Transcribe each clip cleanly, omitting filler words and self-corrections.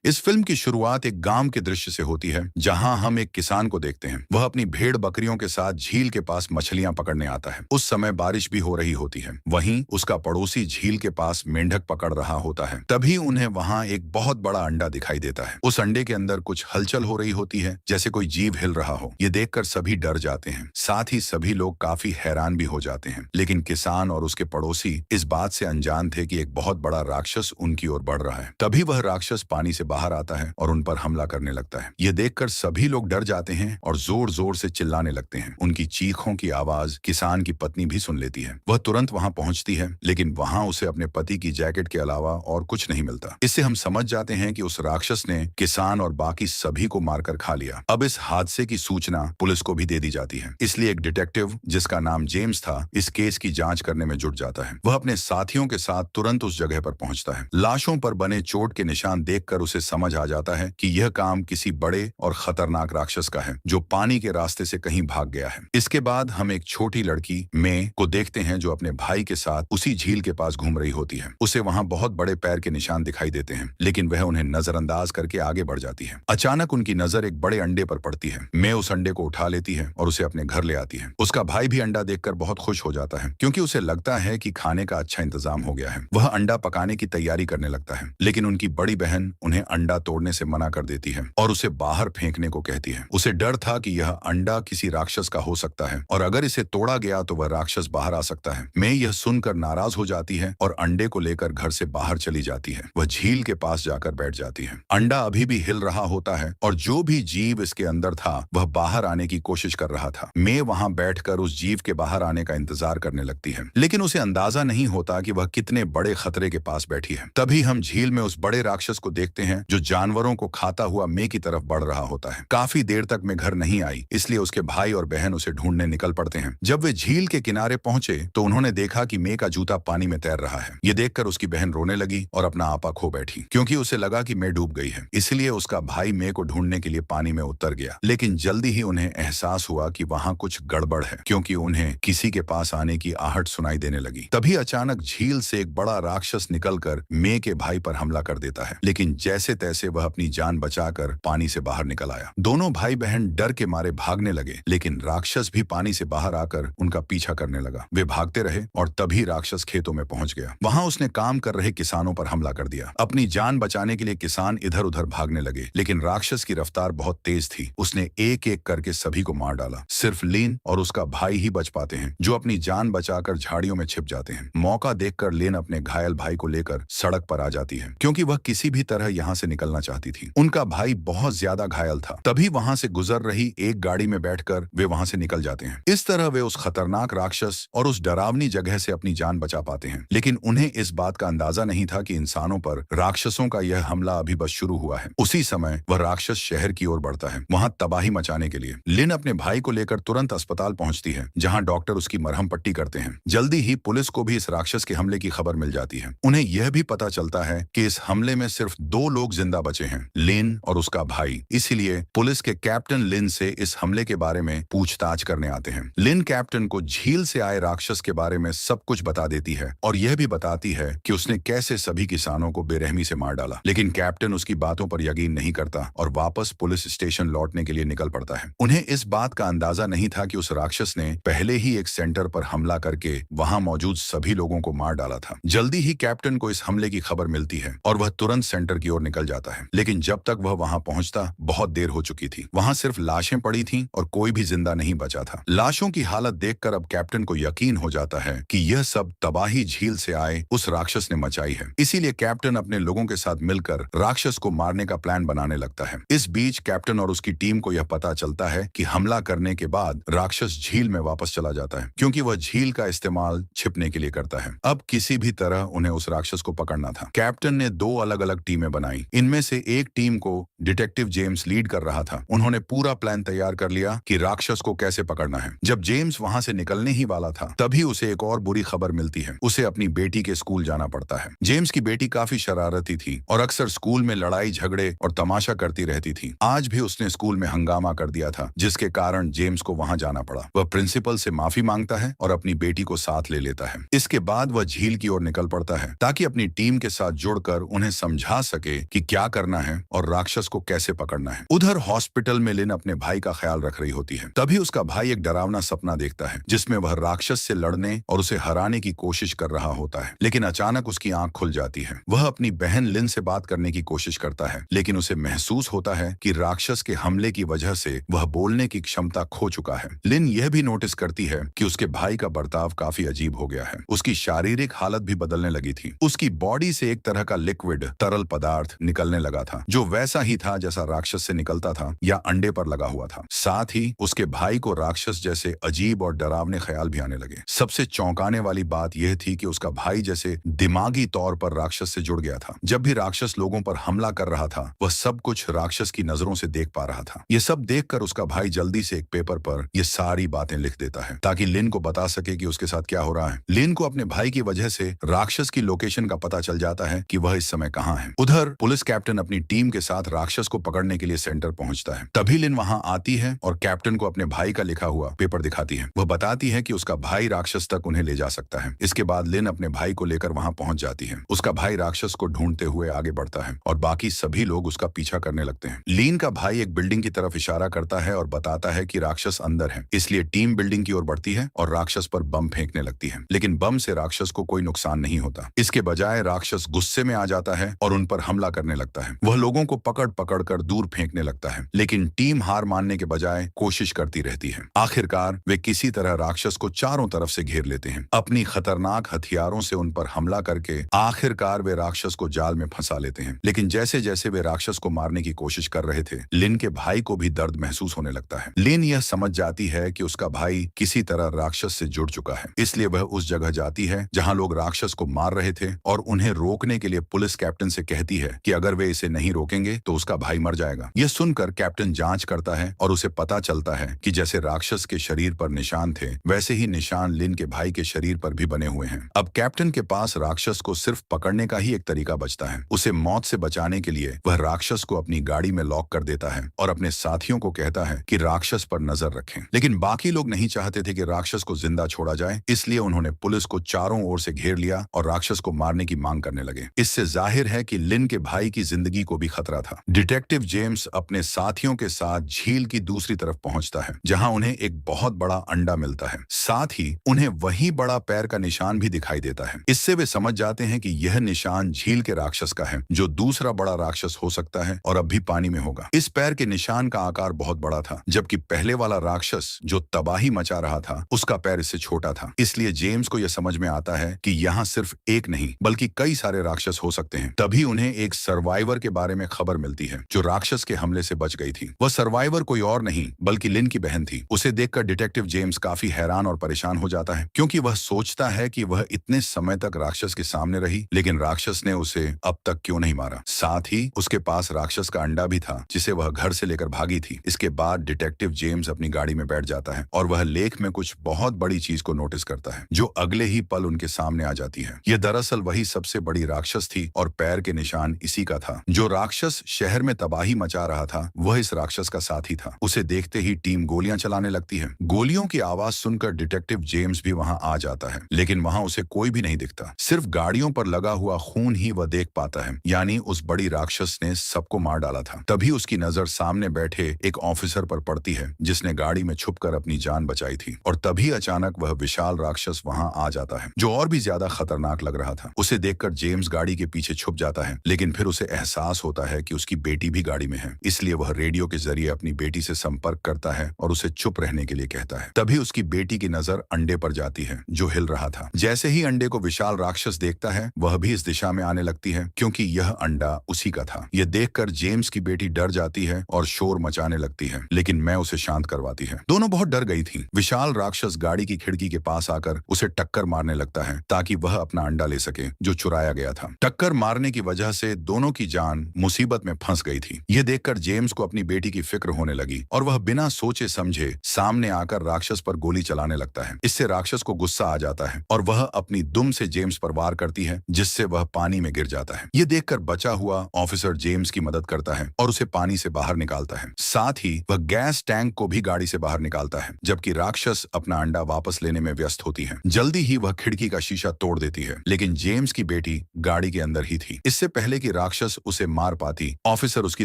इस फिल्म की शुरुआत एक गांव के दृश्य से होती है, जहां हम एक किसान को देखते हैं। वह अपनी भेड़ बकरियों के साथ झील के पास मछलियां पकड़ने आता है। उस समय बारिश भी हो रही होती है। वहीं उसका पड़ोसी झील के पास मेंढक पकड़ रहा होता है। तभी उन्हें वहां एक बहुत बड़ा अंडा दिखाई देता है। उस अंडे के अंदर कुछ हलचल हो रही होती है, जैसे कोई जीव हिल रहा हो। ये देखकर सभी डर जाते हैं। साथ ही सभी लोग काफी हैरान भी हो जाते हैं। लेकिन किसान और उसके पड़ोसी इस बात से अनजान थे कि एक बहुत बड़ा राक्षस उनकी ओर बढ़ रहा है। तभी वह राक्षस पानी से बाहर आता है और उन पर हमला करने लगता है। ये देखकर सभी लोग डर जाते हैं और जोर जोर से चिल्लाने लगते हैं। उनकी चीखों की आवाज किसान की पत्नी भी सुन लेती है। वह तुरंत वहां पहुंचती है, लेकिन वहां उसे अपने पति की जैकेट के अलावा और कुछ नहीं मिलता। इससे हम समझ जाते हैं कि उस राक्षस ने किसान और बाकी सभी को मारकर खा लिया। अब इस हादसे की सूचना पुलिस को भी दे दी जाती है। इसलिए एक डिटेक्टिव, जिसका नाम जेम्स था, इस केस की जांच करने में जुट जाता है। वह अपने साथियों के साथ तुरंत उस जगह पर पहुंचता है। लाशों पर बने चोट के निशान देखकर उसे समझ आ जाता है कि यह काम किसी बड़े और खतरनाक राक्षस का है, जो पानी के रास्ते से कहीं भाग गया है। इसके बाद हम एक छोटी लड़की मे को देखते हैं, जो अपने भाई के साथ उसी झील के पास घूम रही होती है। उसे वहां बहुत बड़े पैर के निशान दिखाई देते हैं, लेकिन वह उन्हें नजरअंदाज करके आगे बढ़ जाती है। अचानक उनकी नजर एक बड़े अंडे पर पड़ती है। मे उस अंडे को उठा लेती है और उसे अपने घर ले आती है। उसका भाई भी अंडा देखकर बहुत खुश हो जाता है, क्योंकि उसे लगता है कि खाने का अच्छा इंतजाम हो गया है। वह अंडा पकाने की तैयारी करने लगता है, लेकिन उनकी बड़ी बहन उन्हें अंडा तोड़ने से मना कर देती है और उसे बाहर फेंकने को कहती है। उसे डर था कि यह अंडा किसी राक्षस का हो सकता है और अगर इसे तोड़ा गया तो वह राक्षस बाहर आ सकता है। मैं यह सुनकर नाराज हो जाती है और अंडे को लेकर घर से बाहर चली जाती है। वह झील के पास जाकर बैठ जाती है। अंडा अभी भी हिल रहा होता है और जो भी जीव इसके अंदर था वह बाहर आने की कोशिश कर रहा था। मैं वहां बैठकर उस जीव के बाहर आने का इंतजार करने लगती है, लेकिन उसे अंदाजा नहीं होता कि वह कितने बड़े खतरे के पास बैठी है। तभी हम झील में उस बड़े राक्षस को देखते हैं, जो जानवरों को खाता हुआ मे की तरफ बढ़ रहा होता है। काफी देर तक मैं घर नहीं आई, इसलिए उसके भाई और बहन उसे ढूंढने निकल पड़ते हैं। जब वे झील के किनारे पहुंचे तो उन्होंने देखा कि मे का जूता पानी में तैर रहा है। ये देखकर उसकी बहन रोने लगी और अपना आपा खो बैठी, क्योंकि उसे लगा कि मे डूब गई है। इसलिए उसका भाई मे को ढूंढने के लिए पानी में उतर गया, लेकिन जल्दी ही उन्हें एहसास हुआ कि वहां कुछ गड़बड़ है, क्योंकि उन्हें किसी के पास आने की आहट सुनाई देने लगी। तभी अचानक झील से एक बड़ा राक्षस निकलकर मे के भाई पर हमला कर देता है, लेकिन जैसे तैसे वह अपनी जान बचाकर पानी से बाहर निकल आया। दोनों भाई बहन डर के मारे भागने लगे, लेकिन राक्षस भी पानी से बाहर आकर उनका पीछा करने लगा। वे भागते रहे और तभी राक्षस खेतों में पहुंच गया। वहां उसने काम कर रहे किसानों पर हमला कर दिया। अपनी जान बचाने के लिए किसान इधर उधर भागने लगे, लेकिन राक्षस की रफ्तार बहुत तेज थी। उसने एक एक करके सभी को मार डाला। सिर्फ लेन और उसका भाई ही बच पाते हैं, जो अपनी जान बचाकर झाड़ियों में छिप जाते हैं। मौका देखकर लेन अपने घायल भाई को लेकर सड़क पर आ जाती है, क्योंकि वह किसी भी तरह यहाँ से निकलना चाहती थी। उनका भाई बहुत ज्यादा घायल था। तभी वहां से गुजर रही एक गाड़ी में बैठकर वे वहां से निकल जाते हैं। इस तरह वे उस खतरनाक राक्षस और उस डरावनी जगह से अपनी जान बचा पाते हैं। लेकिन उन्हें इस बात का अंदाजा नहीं था कि इंसानों पर राक्षसों का यह हमला अभी बस शुरू हुआ है। उसी समय वह राक्षस शहर की ओर बढ़ता है, वहां तबाही मचाने के लिए। लिन अपने भाई को लेकर तुरंत अस्पताल पहुंचती है, जहां डॉक्टर उसकी मरहम पट्टी करते हैं। जल्दी ही पुलिस को भी इस राक्षस के हमले की खबर मिल जाती है। उन्हें यह भी पता चलता है कि इस हमले में सिर्फ 2 लोग जिंदा बचे हैं, लिन और उसका भाई। इसीलिए पुलिस के कैप्टन लिन से इस हमले के बारे में पूछताछ करने आते हैं। लिन कैप्टन को झील से आए राक्षस के बारे में सब कुछ बता देती है और यह भी बताती है कि उसने कैसे सभी किसानों को बेरहमी से मार डाला। लेकिन कैप्टन उसकी बातों पर यकीन नहीं करता और वापस पुलिस स्टेशन लौटने के लिए निकल पड़ता है। उन्हें इस बात का अंदाजा नहीं था कि उस राक्षस ने पहले ही एक सेंटर पर हमला करके वहां मौजूद सभी लोगों को मार डाला था। जल्दी ही कैप्टन को इस हमले की खबर मिलती है और वह तुरंत सेंटर की ओर निकल जाता है, लेकिन जब तक वह वहां पहुंचता बहुत देर हो चुकी थी। वहां सिर्फ लाशें पड़ी थीं और कोई भी जिंदा नहीं बचा था। लाशों की हालत देखकर अब कैप्टन को यकीन हो जाता है कि यह सब तबाही झील से आए उस राक्षस ने मचाई है। इसीलिए कैप्टन अपने लोगों के साथ मिलकर राक्षस को मारने का प्लान बनाने लगता है। इस बीच कैप्टन और उसकी टीम को यह पता चलता है कि हमला करने के बाद राक्षस झील में वापस चला जाता है, क्योंकि वह झील का इस्तेमाल छिपने के लिए करता है। अब किसी भी तरह उन्हें उस राक्षस को पकड़ना था। कैप्टन ने 2 अलग-अलग टीमें बनाई। इनमें से एक टीम को डिटेक्टिव जेम्स लीड कर रहा था। उन्होंने पूरा प्लान तैयार कर लिया कि राक्षस को कैसे पकड़ना है। जब जेम्स वहां से निकलने ही वाला था, तभी उसे एक और बुरी खबर मिलती है। उसे अपनी बेटी के स्कूल जाना पड़ता है। जेम्स की बेटी काफी शरारती थी और अक्सर स्कूल में लड़ाई झगड़े और तमाशा करती रहती थी। आज भी उसने स्कूल में हंगामा कर दिया था, जिसके कारण जेम्स को वहां जाना पड़ा। वह प्रिंसिपल से माफी मांगता है और अपनी बेटी को साथ ले लेता है। इसके बाद वह झील की ओर निकल पड़ता है, ताकि अपनी टीम के साथ जुड़कर उन्हें समझा सके कि क्या करना है और राक्षस को कैसे पकड़ना है। उधर हॉस्पिटल में लिन अपने भाई का ख्याल रख रही होती है। तभी उसका भाई एक डरावना सपना देखता है जिसमें वह राक्षस से लड़ने और उसे हराने की कोशिश कर रहा होता है। लेकिन अचानक उसकी आंख खुल जाती है। वह अपनी बहन लिन से बात करने की कोशिश करता है, लेकिन उसे महसूस होता है कि राक्षस के हमले की वजह से वह बोलने की क्षमता खो चुका है। लिन यह भी नोटिस करती है कि उसके भाई का बर्ताव काफी अजीब हो गया है। उसकी शारीरिक हालत भी बदलने लगी थी। उसकी बॉडी से एक तरह का लिक्विड तरल पदार्थ निकलने लगा था जो वैसा ही था जैसा राक्षस से निकलता था या अंडे पर लगा हुआ था। साथ ही उसके भाई को राक्षस जैसे अजीब और डरावने ख्याल भी आने लगे। सबसे चौंकाने वाली बात यह थी कि उसका भाई जैसे दिमागी तौर पर राक्षस से जुड़ गया था। जब भी राक्षस लोगों पर हमला कर रहा था वह सब कुछ राक्षस की नजरों से देख पा रहा था। यह सब देखकर उसका भाई जल्दी से एक पेपर पर यह सारी बातें लिख देता है ताकि लिन को बता सके कि उसके साथ क्या हो रहा है। लिन को अपने भाई की वजह से राक्षस की लोकेशन का पता चल जाता है कि वह इस समय कहां है। उधर पुलिस कैप्टन अपनी टीम के साथ राक्षस को पकड़ने के लिए सेंटर पहुंचता है। तभी लिन वहां आती है और कैप्टन को अपने भाई का लिखा हुआ पेपर दिखाती है। वह बताती है कि उसका भाई राक्षस तक उन्हें ले जा सकता है। इसके बाद लिन अपने भाई को लेकर वहां पहुंच जाती है। उसका भाई राक्षस को ढूंढते हुए आगे बढ़ता है और बाकी सभी लोग उसका पीछा करने लगते हैं। लीन का भाई एक बिल्डिंग की तरफ इशारा करता है और बताता है कि राक्षस अंदर है, इसलिए टीम बिल्डिंग की ओर बढ़ती है और राक्षस पर बम फेंकने लगती है। लेकिन बम से राक्षस को कोई नुकसान नहीं होता। इसके बजाय राक्षस गुस्से में आ जाता है और उन पर हमला करने लगता है। वह लोगों को पकड़ पकड़ कर दूर फेंकने लगता है, लेकिन टीम हार मानने के बजाय कोशिश करती रहती है। आखिरकार वे किसी तरह राक्षस को चारों तरफ से घेर लेते हैं। अपनी खतरनाक हथियारों से उन पर हमला करके आखिरकार वे राक्षस को जाल में फंसा लेते हैं। लेकिन जैसे जैसे वे राक्षस को मारने की कोशिश कर रहे थे, लिन के भाई को भी दर्द महसूस होने लगता है। लिन यह समझ जाती है कि उसका भाई किसी तरह राक्षस से जुड़ चुका है, इसलिए वह उस जगह जाती है जहां लोग राक्षस को मार रहे थे और उन्हें रोकने के लिए पुलिस कैप्टन से कहती है कि अगर वे इसे नहीं रोकेंगे तो उसका भाई मर जाएगा। यह सुनकर कैप्टन जांच करता है और उसे पता चलता है कि जैसे राक्षस के शरीर पर निशान थे वैसे ही निशान लिन के भाई के शरीर पर भी बने हुए हैं। अब कैप्टन के पास राक्षस को सिर्फ पकड़ने का ही एक तरीका बचता है। उसे मौत से बचाने के लिए वह राक्षस को अपनी गाड़ी में लॉक कर देता है और अपने साथियों को कहता है कि राक्षस पर नजर रखें। लेकिन बाकी लोग नहीं चाहते थे कि राक्षस को जिंदा छोड़ा जाए, इसलिए उन्होंने पुलिस को चारों ओर से घेर लिया और राक्षस को मारने की मांग करने लगे। इससे जाहिर है कि लिन के भाई की जिंदगी को भी खतरा था। डिटेक्टिव जेम्स अपने साथियों के साथ झील की दूसरी तरफ पहुंचता है जहां उन्हें एक बहुत बड़ा अंडा मिलता है। साथ ही उन्हें वही बड़ा पैर का निशान भी दिखाई देता है। इससे वे समझ जाते हैं कि यह निशान झील के राक्षस का है जो दूसरा बड़ा राक्षस हो सकता है और अब भी पानी में होगा। इस पैर के निशान का आकार बहुत बड़ा था, जबकि पहले वाला राक्षस जो तबाही मचा रहा था उसका पैर इससे छोटा था। इसलिए जेम्स को यह समझ में आता है कि यहाँ सिर्फ एक नहीं बल्कि कई सारे राक्षस हो सकते हैं। तभी उन्हें एक सर्वाइवर के बारे में खबर मिलती है जो राक्षस के हमले से बच गई थी। वह सर्वाइवर कोई और नहीं बल्कि लिन की बहन थी। उसे देखकर डिटेक्टिव जेम्स काफी हैरान और परेशान हो जाता है, क्योंकि वह सोचता है कि वह इतने समय तक राक्षस के सामने रही लेकिन राक्षस ने उसे अब तक क्यों नहीं मारा। साथ ही उसके पास राक्षस का अंडा भी था जिसे वह घर से लेकर भागी थी। इसके बाद डिटेक्टिव जेम्स अपनी गाड़ी में बैठ जाता है और वह लेक में कुछ बहुत बड़ी चीज को नोटिस करता है जो अगले ही पल उनके सामने आ जाती है। यह दरअसल वही सबसे बड़ी राक्षस थी और पैर के निशान इसी का था। जो राक्षस शहर में तबाही मचा रहा था वह इस राक्षस का साथी था। उसे देखते ही टीम गोलियां चलाने लगती है। गोलियों की आवाज सुनकर डिटेक्टिव जेम्स भी वहां आ जाता है, लेकिन वहां उसे कोई भी नहीं दिखता। सिर्फ गाड़ियों पर लगा हुआ खून ही वह देख पाता है, यानी उस बड़ी राक्षस ने सबको मार डाला था। तभी उसकी नजर सामने बैठे एक ऑफिसर पर पड़ती है जिसने गाड़ी में छुपकर अपनी जान बचाई थी। और तभी अचानक वह विशाल राक्षस वहां आ जाता है जो और भी ज्यादा खतरनाक लग रहा था। उसे देखकर जेम्स गाड़ी के पीछे छुप जाता है, लेकिन फिर उसे एहसास होता है कि उसकी बेटी भी गाड़ी में है। इसलिए वह रेडियो के जरिए अपनी बेटी से संपर्क करता है और उसे चुप रहने के लिए कहता है। तभी उसकी बेटी की नजर अंडे पर जाती है जो हिल रहा था। जैसे ही अंडे को विशाल राक्षस देखता है वह भी इस दिशा में आने लगती है, क्योंकि यह अंडा उसी का था। यह देखकर जेम्स की बेटी डर जाती है और शोर मचाने लगती है, लेकिन मैं उसे शांत करवाती है। दोनों बहुत डर गई थी। विशाल राक्षस गाड़ी की खिड़की के पास आकर उसे टक्कर मारने लगता है ताकि वह अपना अंडा ले सके जो चुराया गया था। टक्कर मारने की वजह से दोनों की जान मुसीबत में फंस गई थी। यह देखकर जेम्स को अपनी बेटी की फिक्र होने लगी और वह बिना सोचे समझे सामने आकर राक्षस पर गोली चलाने लगता है। इससे राक्षस को गुस्सा आ जाता है और वह अपनी दुम से जेम्स पर वार करती है, जिससे वह पानी में गिर जाता है। यह देखकर बचा हुआ ऑफिसर जेम्स की मदद करता है और उसे पानी से बाहर निकालता है। साथ ही वह गैस टैंक को भी गाड़ी से बाहर निकालता है, जबकि राक्षस अपना अंडा वापस लेने में व्यस्त होती है। जल्दी ही वह खिड़की का शीशा तोड़ देती है, लेकिन जेम्स की बेटी गाड़ी के अंदर ही थी। इससे पहले कि राक्षस उसे मार पाती, ऑफिसर उसकी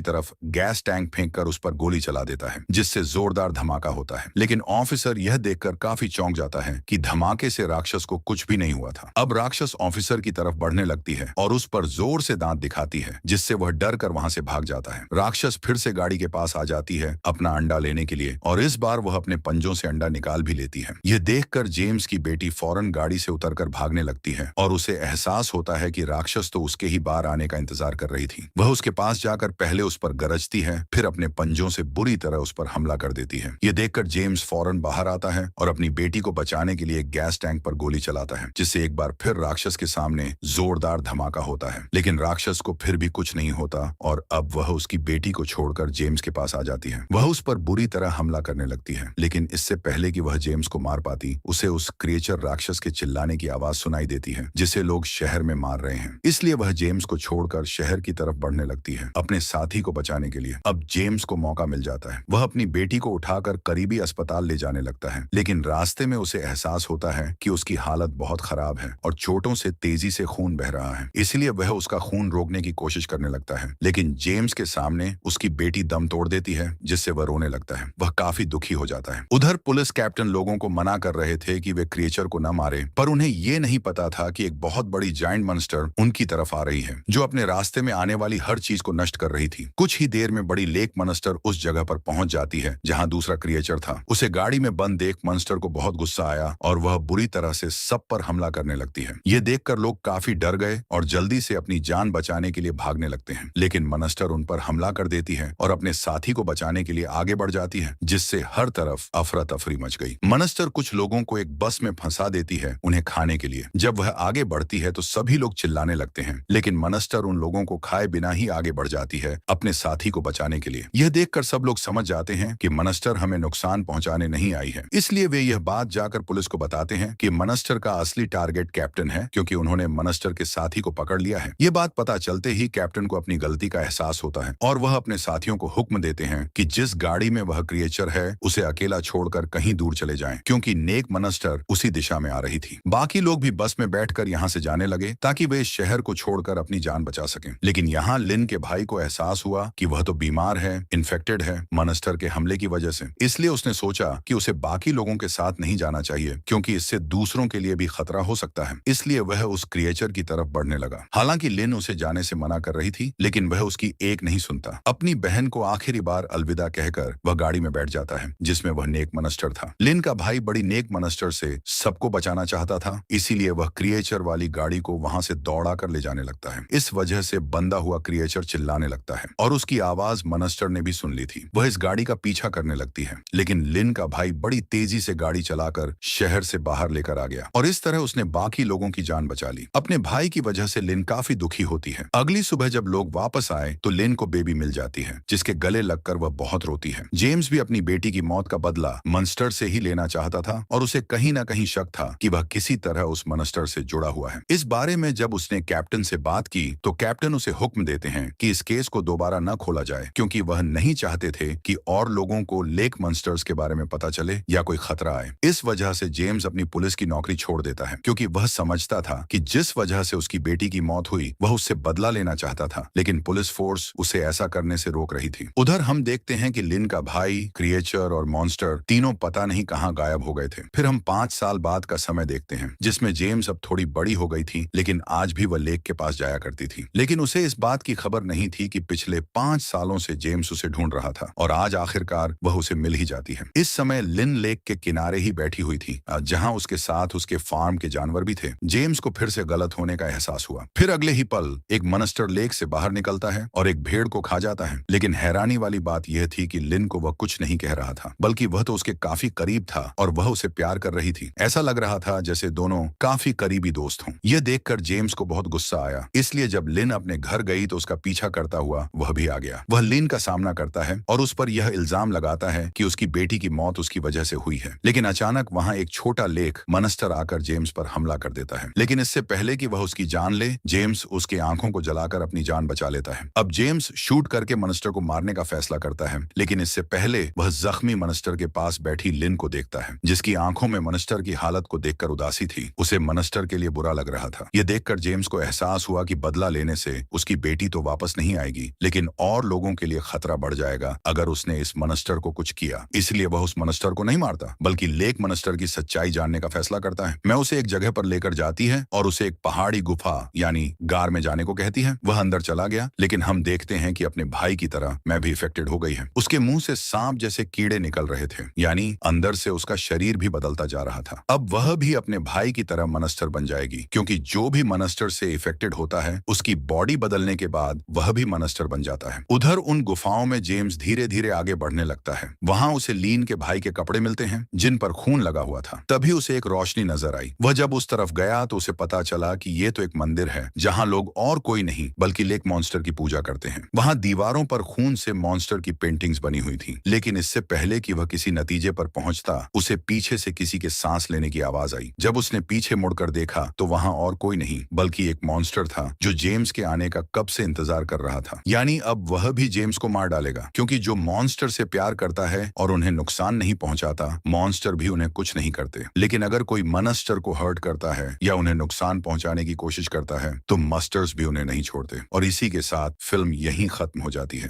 तरफ गैस टैंक फेंककर उस पर गोली चला देता है, जिससे जोरदार धमाका होता है। लेकिन ऑफिसर यह देखकर काफी चौंक जाता है कि धमाके से राक्षस को कुछ भी नहीं हुआ था। अब राक्षस ऑफिसर की तरफ बढ़ने लगती है और उस पर जोर से दांत दिखाती है, जिससे वह डर कर वहां से भाग जाता है। राक्षस फिर से गाड़ी के पास आ जाती है अपना अंडा लेने के लिए, और इस बार वह अपने पंजों से अंडा निकाल भी लेती है। यह देखकर जेम्स की बेटी फौरन गाड़ी से उतरकर भागने लगती है और उसे एहसास होता है कि राक्षस तो उसके ही बाहर आने का इंतजार कर रही थी। वह उसके पास जाकर पहले उस पर गरजती है, फिर अपने पंजों से बुरी तरह उस पर हमला कर देती है। यह देखकर जेम्स फौरन बाहर आता है और अपनी बेटी को बचाने के लिए गैस टैंक पर गोली चलाता है, जिससे एक बार फिर राक्षस के सामने जोरदार धमाका होता है। लेकिन राक्षस को फिर भी कुछ नहीं होता और अब वह उसकी बेटी को छोड़कर जेम्स के पास आ जाती है। वह उस पर बुरी तरह हमला करने लगती है, लेकिन इससे पहले कि वह जेम्स को मार पाती, उसे उस क्रिएचर राक्षस के चिल्लाने की आवाज सुनाई देती है, जिसे लोग शहर में मार रहे हैं। इसलिए वह जेम्स को छोड़कर शहर की तरफ बढ़ने लगती है अपने साथी को बचाने के लिए। अब जेम्स को मौका मिल जाता है। वह अपनी बेटी को उठाकर करीबी अस्पताल ले जाने लगता है, लेकिन रास्ते में उसे एहसास होता है कि उसकी हालत बहुत खराब है और चोटों से तेजी से खून बह रहा है। इसलिए वह उसका खून रोकने की कोशिश करने लगता है, लेकिन जेम्स के सामने उसकी बेटी दम तोड़ देती है, जिससे वह रोने लगता है। वह काफी दुखी हो जाता है। उधर पुलिस कैप्टन लोगों को मना कर रहे थे कि वे क्रिएचर को न मारे, पर उन्हें यह नहीं पता था कि एक बहुत बड़ी जायंट मॉन्स्टर उनकी तरफ आ रही है, जो अपने रास्ते में आने वाली हर चीज को नष्ट कर रही थी। कुछ ही देर में बड़ी लेक मॉन्स्टर उस जगह पर पहुंच जाती है जहां दूसरा क्रिएचर था। उसे गाड़ी में बंद देख मॉन्स्टर को बहुत गुस्सा आया और वह बुरी तरह से सब पर हमला करने लगती है। यह देखकर लोग काफी डर गए और जल्दी से अपनी जान बचाने के लिए भागने लगते हैं, लेकिन मॉन्स्टर उन पर हमला कर देती है और अपने साथी को बचाने के लिए आगे बढ़ जाती है, जिससे हर तरफ अफरा तफरी मच गई। मॉन्स्टर कुछ लोगों को एक बस में फंसा देती है उन्हें खाने के लिए। जब वह आगे बढ़ती है तो सभी लोग चिल्लाने लगते हैं, लेकिन मॉन्स्टर उन लोगों को खाए बिना ही आगे बढ़ जाती है अपने साथी को बचाने के लिए। यह देखकर सब लोग समझ जाते हैं कि मॉन्स्टर हमें नुकसान पहुंचाने नहीं आई है। इसलिए वे यह बात जाकर पुलिस को बताते हैं कि मॉन्स्टर का असली टारगेट कैप्टन है, क्योंकि उन्होंने मॉन्स्टर के साथी को पकड़ लिया है। यह बात पता चलते ही कैप्टन को अपनी गलती का एहसास होता है और वह अपने साथियों को हुक्म देते हैं कि जिस गाड़ी में वह क्रिएचर है उसे अकेला छोड़कर कहीं दूर चले जाएं, क्योंकि नेक मॉन्स्टर उसी दिशा में आ रही थी। बाकी लोग भी बस में बैठकर यहाँ से जाने लगे ताकि वे इस शहर को छोड़कर अपनी जान बचा सकें। लेकिन यहाँ लिन के भाई को एहसास हुआ कि वह तो बीमार है, इन्फेक्टेड है मॉन्स्टर के हमले की वजह से। इसलिए उसने सोचा कि उसे बाकी लोगों के साथ नहीं जाना चाहिए, क्योंकि इससे दूसरों के लिए भी खतरा हो सकता है। इसलिए वह उस क्रिएचर की तरफ बढ़ने लगा। हालांकि लिन उसे जाने से मना कर रही थी, लेकिन वह उसकी एक नहीं सुनता। अपनी बहन को आखिरी बार अलविदा कहकर वह गाड़ी में बैठ जाता है, जिसमें वह नेक मॉन्स्टर था। लिन का भाई बड़ी नेक मॉन्स्टर से सबको बचाना चाहता था, इसीलिए वह क्रिएचर वाली गाड़ी को वहां से दौड़ा कर ले जाने लगता है। इस वजह से बंधा हुआ क्रिएचर चिल्लाने लगता है और उसकी आवाज मॉन्स्टर ने भी सुन ली थी। वह इस गाड़ी का पीछा करने लगती है, लेकिन लिन का भाई बड़ी तेजी से गाड़ी चलाकर शहर से बाहर लेकर आ गया और इस तरह उसने बाकी लोगों की जान बचा ली। अपने भाई की वजह से लिन काफी दुखी होती है। अगली सुबह जब लोग वापस आए तो लिन को बेबी मिल जाती है, जिसके गले लगकर वह बहुत रोती है। जेम्स भी अपनी बेटी की मौत का बदला मॉन्स्टर से ही लेना चाहता था और उसे कहीं ना कहीं शक था कि वह किसी तरह उस मॉन्स्टर से जुड़ा हुआ है। इस बारे में जब उसने कैप्टन से बात की तो कैप्टन उसे हुक्म देते हैं कि इस केस को दोबारा न खोला जाए, क्योंकि वह नहीं चाहते थे कि और लोगों को लेक मॉन्स्टर्स के बारे में पता चले या कोई खतरा आए। इस वजह से जेम्स अपनी पुलिस की नौकरी छोड़ देता है, क्योंकि वह समझता था कि जिस वजह से उसकी बेटी की मौत हुई वह उससे बदला लेना चाहता था, लेकिन पुलिस फोर्स उसे ऐसा करने से रोक रही थी। उधर हम देखते हैं कि लिन का भाई, क्रिएचर और मॉन्स्टर तीनों पता नहीं कहां गायब हो गए थे। फिर हम 5 साल बाद का समय देखते हैं, जिसमें जेम्स अब थोड़ी बड़ी हो गई थी, लेकिन आज भी वह लेक के पास जाया करती थी। लेकिन उसे इस बात की खबर नहीं थी कि पिछले 5 सालों से जेम्स उसे ढूंढ रहा था और आज आखिरकार वह उसे मिल ही जाती है। इस समय लिन लेक के किनारे ही बैठी हुई थी, जहां उसके साथ उसके फार्म के जानवर भी थे। जेम्स को फिर से गलत होने का एहसास हुआ। फिर अगले ही पल एक मॉन्स्टर लेक से बाहर निकलता है और एक भेड़ को खा जाता है। लेकिन हैरानी वाली बात यह थी कि लिन को वह कुछ नहीं कह रहा था, बल्कि वह तो उसके काफी करीब था और वह उसे प्यार कर रही थी। ऐसा लग रहा था जैसे दोनों काफी करीबी दोस्त हों। यह देखकर जेम्स को बहुत गुस्सा आया, इसलिए जब लिन अपने घर गई तो उसका पीछा करता हुआ वह भी आ गया। वह लिन का सामना करता है और उस पर यह इल्जाम लगाता है कि उसकी बेटी की मौत उसकी वजह से हुई है। लेकिन अचानक वहां एक छोटा लेक मॉन्स्टर आकर जेम्स पर हमला कर देता है। लेकिन इससे पहले कि वह उसकी जान ले, जेम्स उसके आंखों को जलाकर अपनी जान बचा लेता है। अब जेम्स शूट करके मॉन्स्टर को मारने का फैसला करता है, लेकिन इससे पहले वह जख्मी मॉन्स्टर के पास बैठी लिन को देखता है, जिसकी आंखों में मॉन्स्टर की हालत को देखकर उदासी थी। उसे मॉन्स्टर के लिए बुरा लग रहा था। यह देखकर जेम्स को एहसास हुआ कि बदला लेने से से उसकी बेटी तो वापस नहीं आएगी, लेकिन और लोगों के लिए खतरा बढ़ जाएगा अगर उसने इस मॉन्स्टर को कुछ किया। इसलिए वह उस मॉन्स्टर को नहीं मारता, बल्कि लेक मॉन्स्टर की सच्चाई जानने का फैसला करता है। मैं उसे एक जगह पर लेकर जाती है और उसे एक पहाड़ी गुफा यानी गार में जाने को कहती है। वह अंदर चला गया, लेकिन हम देखते हैं कि अपने भाई की तरह मैं भी इफेक्टेड हो गई है। उसके मुंह से सांप जैसे कीड़े निकल रहे थे, यानी अंदर से उसका शरीर भी बदलता जा रहा था। अब वह भी अपने भाई की तरह मॉन्स्टर बन जाएगी, क्योंकि जो भी मॉन्स्टर से इफेक्टेड होता है उसकी बॉडी बदलने के बाद वह भी मॉन्स्टर बन जाता है। उधर उन गुफाओं में जेम्स धीरे धीरे आगे बढ़ने लगता है। वहां उसे लीन के भाई के कपड़े मिलते हैं जिन पर खून लगा हुआ था। तभी उसे एक रोशनी नजर आई। वह जब उस तरफ गया तो उसे पता चला कि ये तो एक मंदिर है जहां लोग और कोई नहीं बल्कि लेक मॉन्स्टर की पूजा करते हैं। वहां दीवारों पर खून से मॉन्स्टर की पेंटिंग्स बनी हुई थी, लेकिन इससे पहले कि वह किसी नतीजे पर पहुंचता, उसे पीछे से किसी के सांस लेने की आवाज आई। जब उसने पीछे मुड़कर देखा तो वहां और कोई नहीं बल्कि एक मॉन्स्टर था जो जेम्स के आने का कब से इंतजार कर रहा था। यानी अब वह भी जेम्स को मार डालेगा, क्योंकि जो मॉन्स्टर से प्यार करता है और उन्हें नुकसान नहीं पहुंचाता, मॉन्स्टर भी उन्हें कुछ नहीं करते। लेकिन अगर कोई मॉन्स्टर को हर्ट करता है या उन्हें नुकसान पहुंचाने की कोशिश करता है तो मॉन्स्टर्स भी उन्हें नहीं छोड़ते। और इसी के साथ फिल्म यहीं खत्म हो जाती है।